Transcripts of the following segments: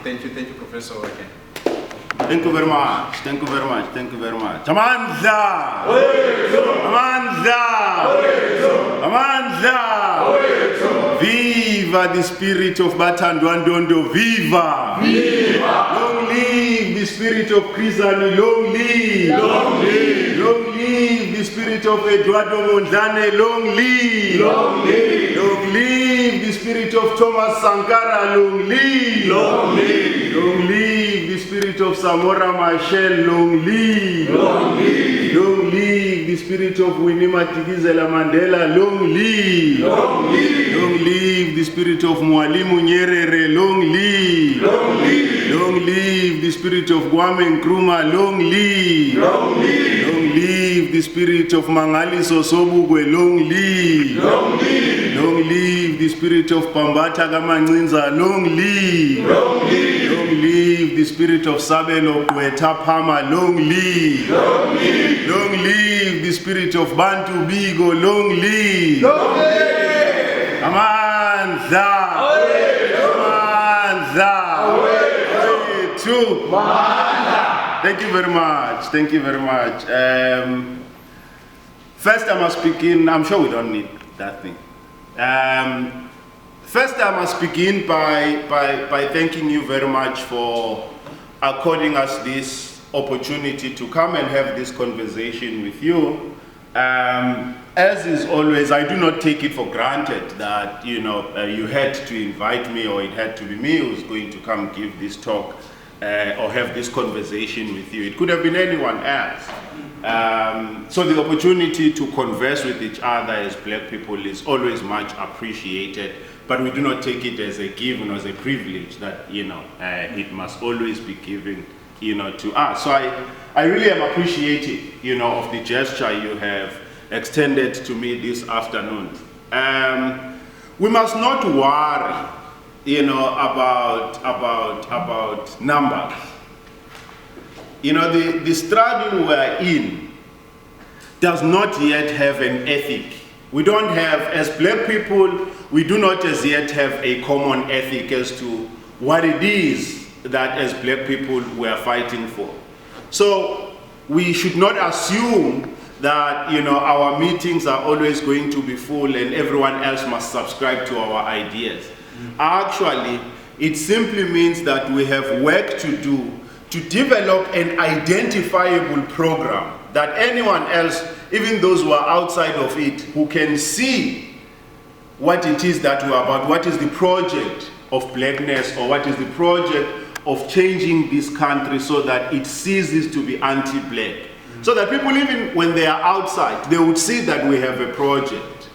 Thank you, Professor. Okay. Thank you very much. Thank you very much. Thank you very much. Amandla! Amandla! Amandla! Viva the spirit of Batandwandondo! Viva! Viva! Long live the spirit of Krizani! Long live! Long live! Long live the spirit of Eduardo Mondlane! Long live! Long live! Long live the spirit of Thomas Sankara! Long live! Long live! Long live the spirit of Samora Machel! Long live! Long live! Long live the spirit of Winnie Madikizela Mandela! Long live! Long live! Long live the spirit of Mwalimu Nyerere! Long live! Long live! Long live the spirit of Kwame Nkrumah! Long live! Long live! Long live the spirit of Mangaliso Sobukwe! Long live! Long live! Long live the spirit of Pambata Gamancinza! Long live! Long live! Long live the spirit of Sabelo Kweta Pama! Long live! Long live! Long live the spirit of Bantu Bigo! Long live! Long live! Amandla! Amandla! Thank you very much. Thank you very much. First I must begin, I'm sure we don't need that thing. First I must begin by thanking you very much for according us this opportunity to come and have this conversation with you. As is always, I do not take it for granted that you had to invite me, or it had to be me who's going to come give this talk or have this conversation with you. It could have been anyone else. So the opportunity to converse with each other as black people is always much appreciated, but we do not take it as a given or as a privilege that it must always be given to us. So I really am appreciative of the gesture you have extended to me this afternoon. We must not worry about numbers. The struggle we're in does not yet have an ethic. We don't have, as black people, we do not as yet have a common ethic as to what it is that as black people we are fighting for. So we should not assume that our meetings are always going to be full and everyone else must subscribe to our ideas. Actually, it simply means that we have work to do to develop an identifiable program that anyone else, even those who are outside of it, who can see what it is that we're about, what is the project of blackness, or what is the project of changing this country so that it ceases to be anti-black. So that people, even when they are outside, they would see that we have a project.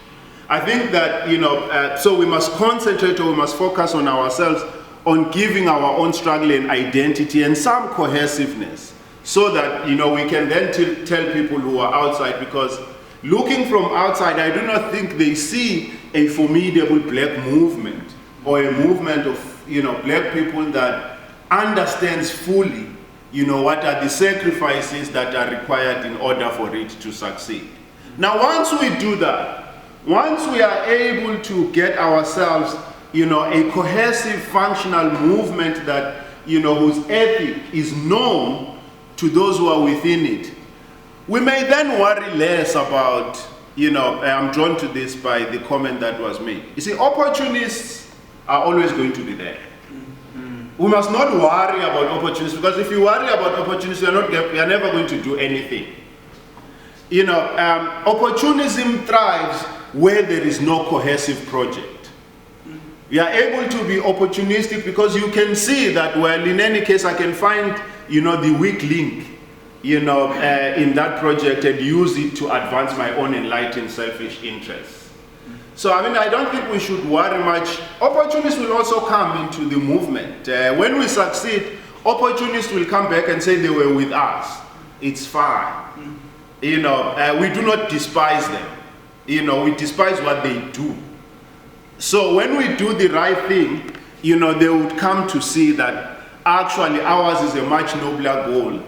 I think that, so we must concentrate, or we must focus on ourselves, on giving our own struggle and identity and some cohesiveness, so that, we can then tell people who are outside, because looking from outside, I do not think they see a formidable black movement, or a movement of, black people that understands fully, what are the sacrifices that are required in order for it to succeed. Now, once we do that, once we are able to get ourselves, a cohesive, functional movement that, whose ethic is known to those who are within it, we may then worry less about, I'm drawn to this by the comment that was made. You see, opportunists are always going to be there. We must not worry about opportunities, because if you worry about opportunities, we are never going to do anything. Opportunism thrives where there is no cohesive project. We are able to be opportunistic because you can see that, well, in any case, I can find, the weak link, in that project and use it to advance my own enlightened selfish interests. So, I don't think we should worry much. Opportunists will also come into the movement. When we succeed, opportunists will come back and say they were with us. It's fine. We do not despise them. We despise what they do. So when we do the right thing, they would come to see that actually ours is a much nobler goal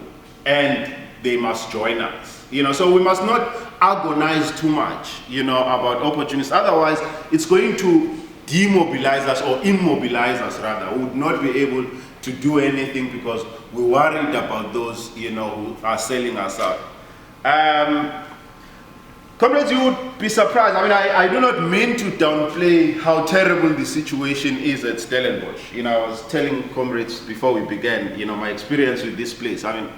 and they must join us. So we must not agonize too much, about opportunities. Otherwise, it's going to demobilize us or immobilize us rather. We would not be able to do anything because we're worried about those, who are selling us out. Comrades, you would be surprised. I mean, I do not mean to downplay how terrible the situation is at Stellenbosch. I was telling comrades before we began, my experience with this place. I mean,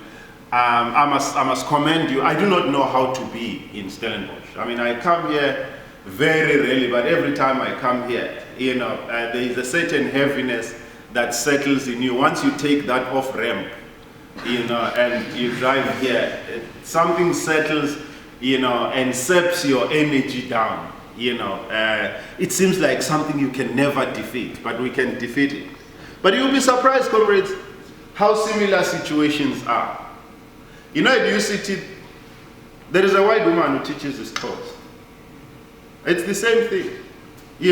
I must commend you. I do not know how to be in Stellenbosch. I mean, I come here very rarely, but every time I come here, there is a certain heaviness that settles in you. Once you take that off ramp, and you drive here, something settles, and saps your energy down. It seems like something you can never defeat, but we can defeat it. But you'll be surprised, comrades, how similar situations are. At UCT, there is a white woman who teaches this course. It's the same thing.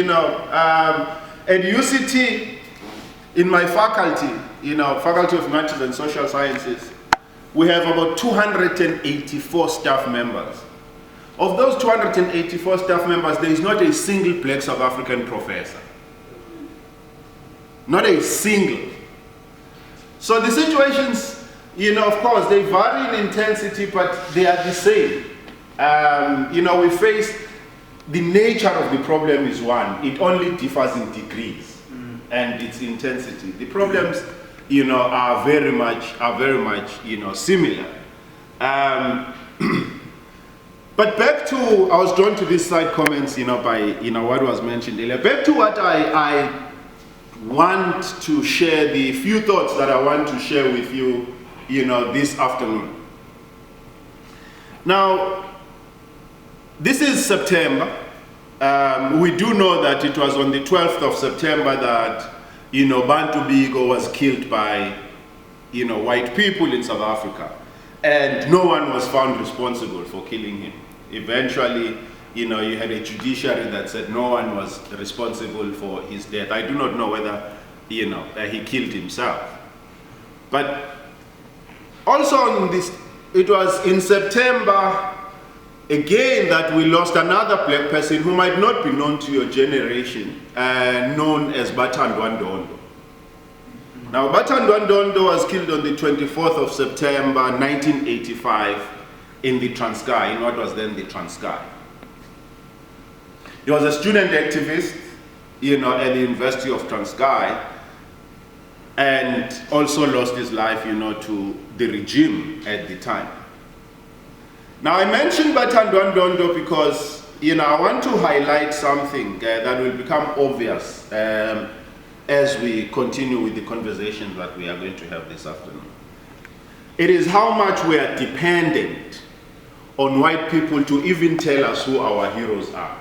At UCT, in my faculty, Faculty of Humanities and Social Sciences, we have about 284 staff members. Of those 284 staff members, there is not a single black South African professor. Not a single. So the situations, of course, they vary in intensity, but they are the same. We face, the nature of the problem is one. It only differs in degrees and its intensity. The problems, are very much, similar. But back to, I was drawn to these side comments, by, what was mentioned earlier. Back to what I want to share, the few thoughts that I want to share with you, this afternoon. Now, this is September. We do know that it was on the 12th of September that, Bantu Biko was killed by, white people in South Africa. And no one was found responsible for killing him. Eventually, you had a judiciary that said no one was responsible for his death. I do not know whether, he killed himself. But also on this, it was in September, again, that we lost another black person who might not be known to your generation, known as Bathandwa Ndondo. Now, Bathandwa Ndondo was killed on the 24th of September 1985 in the Transkei, in what was then the Transkei. He was a student activist, at the University of Transkei, and also lost his life, to the regime at the time. Now, I mentioned Bathandwa Ndondo because, I want to highlight something that will become obvious as we continue with the conversation that we are going to have this afternoon. It is how much we are dependent on white people to even tell us who our heroes are.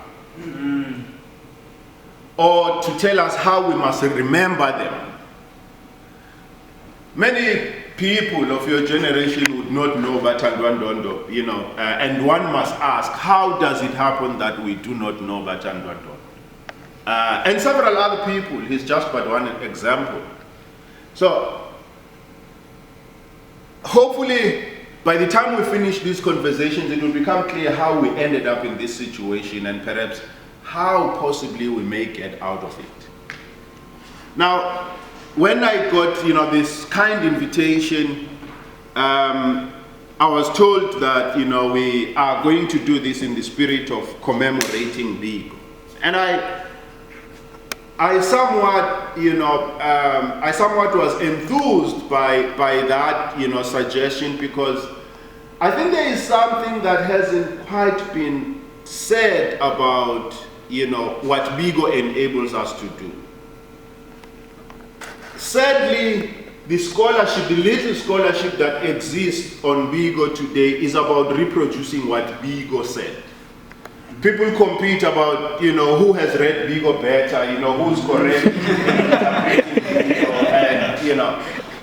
Or to tell us how we must remember them. Many people of your generation would not know Bathandwa Ndondo, and one must ask, how does it happen that we do not know Bathandwa Ndondo? And several other people, he's just but one example. So, hopefully, by the time we finish these conversations, it will become clear how we ended up in this situation and perhaps how possibly we may get out of it. Now, when I got, this kind invitation, I was told that, we are going to do this in the spirit of commemorating Biko. And I somewhat, I somewhat was enthused by that, suggestion, because I think there is something that hasn't quite been said about, what Biko enables us to do. Sadly, the scholarship, the little scholarship that exists on Biko today is about reproducing what Biko said. People compete about, who has read Biko better, who's correct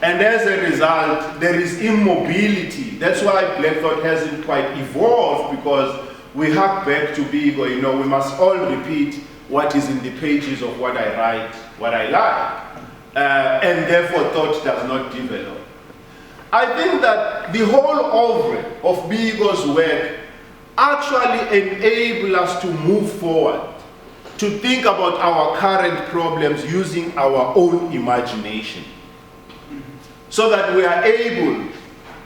and as a result, there is immobility. That's why Black Thought hasn't quite evolved, because we hark back to Biko, we must all repeat what is in the pages of what I write, what I like. And therefore thought does not develop. I think that the whole oeuvre of Biko's work actually enable us to move forward to think about our current problems using our own imagination, so that we are able,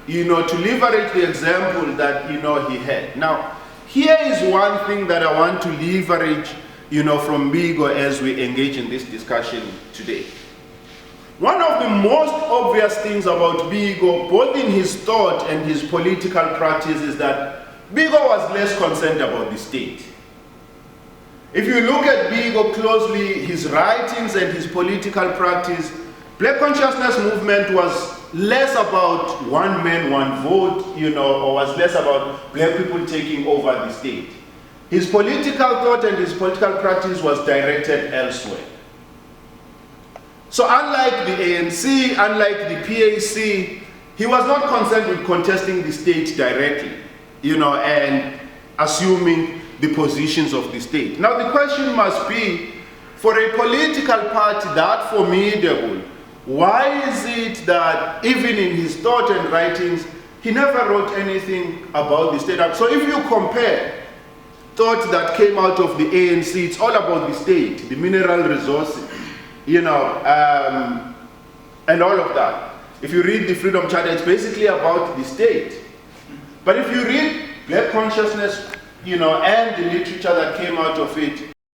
to leverage the example that, he had. Now, here is one thing that I want to leverage, from Biko as we engage in this discussion today. One of the most obvious things about Biko, both in his thought and his political practice, is that Biko was less concerned about the state. If you look at Biko closely, his writings and his political practice, Black consciousness movement was less about one man, one vote, or was less about Black people taking over the state. His political thought and his political practice was directed elsewhere. So unlike the ANC, unlike the PAC, he was not concerned with contesting the state directly, and assuming the positions of the state. Now the question must be, for a political party that formidable, why is it that even in his thought and writings, he never wrote anything about the state? So if you compare thought that came out of the ANC, it's all about the state, the mineral resources, and all of that. If you read the Freedom Charter, it's basically about the state. But if you read Black consciousness, and the literature that came out of it,